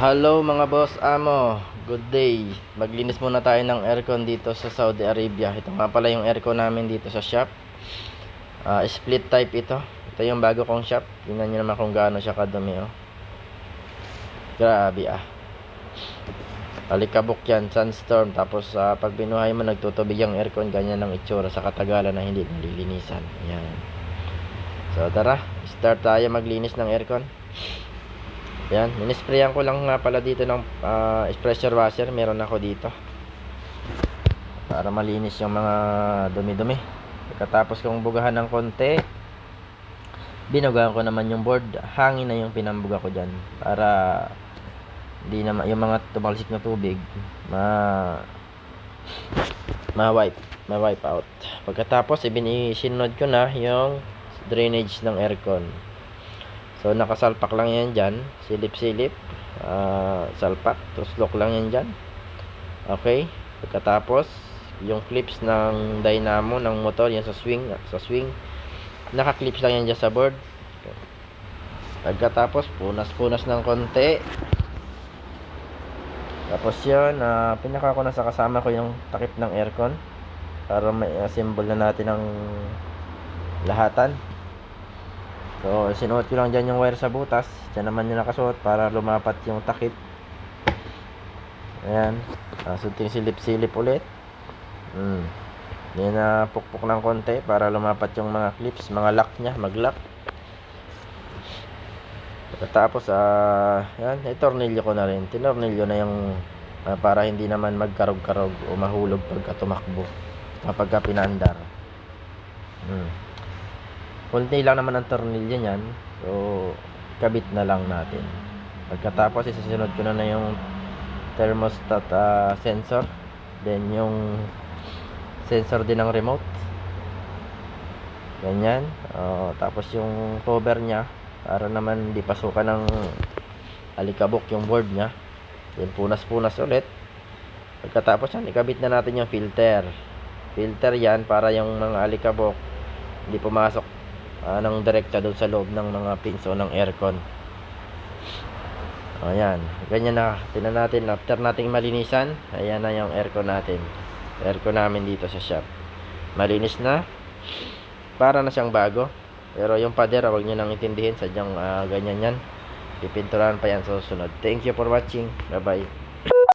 Hello mga boss amo, good day. Maglinis muna tayo ng aircon dito sa Saudi Arabia. Ito nga pala yung aircon namin dito sa shop. Split type ito. Ito yung bago kong shop. Tingnan nyo naman kung gaano siya kadumi, oh. Grabe ah. Alikabok yan, sunstorm. Tapos pag binuhay mo nagtutubig yung aircon, ganyan ang itsura sa katagalan na hindi nalilinisan. Yan. So tara, start tayo maglinis ng aircon. Yan, minisprayan ko lang nga pala dito ng pressure washer. Meron ako dito para malinis yung mga dumi-dumi. Pagkatapos kong bugahan ng konti, binugahan ko naman yung board. Hangin na yung pinambuga ko dyan para hindi na yung mga tumalsik na tubig ma-wipe out. Pagkatapos sinunod ko na yung drainage ng aircon. So nakasalpak lang yan dyan, silip-silip, salpak, tapos lock lang yan dyan. Okay, pagkatapos yung clips ng dynamo ng motor, yan sa swing, naka-clips lang yan dyan sa board. Pagkatapos punas-punas ng konti. Tapos yun, pinaka ko na sa kasama ko yung takip ng aircon para may assemble na natin ang lahatan. So, sinuot ko lang dyan yung wire sa butas. Dyan naman yung nakasuot para lumapat yung takip. Ayan. Sunting silip-silip ulit. Yan na pukpok ng konti para lumapat yung mga clips, mga lock nya, mag-lock. Tapos, yan, itornilyo ko na rin. Tinornilyo na yung para hindi naman magkarog-karog o mahulog pagka tumakbo kapag pinandar. Kunti lang naman ang tornilyo niyan. So, kabit na lang natin. Pagkatapos, isasunod ko na yung thermostat sensor. Then, yung sensor din ng remote. Ganyan. Tapos, yung cover nya para naman di pasukan ng alikabok yung board nya. Then, punas-punas ulit. Pagkatapos yan, ikabit na natin yung filter. Filter yan para yung mga alikabok hindi pumasok ng direkta doon sa loob ng mga pins o ng aircon. Ayan, ganyan na. Tingnan natin after nating malinisan. Ayan na yung aircon natin. Aircon namin dito sa shop. Malinis na. Para na siyang bago. Pero yung pader, huwag nyo nang intindihin. Sadyang ganyan yan. Pipinturahan pa yan sa susunod. Thank you for watching. Bye bye.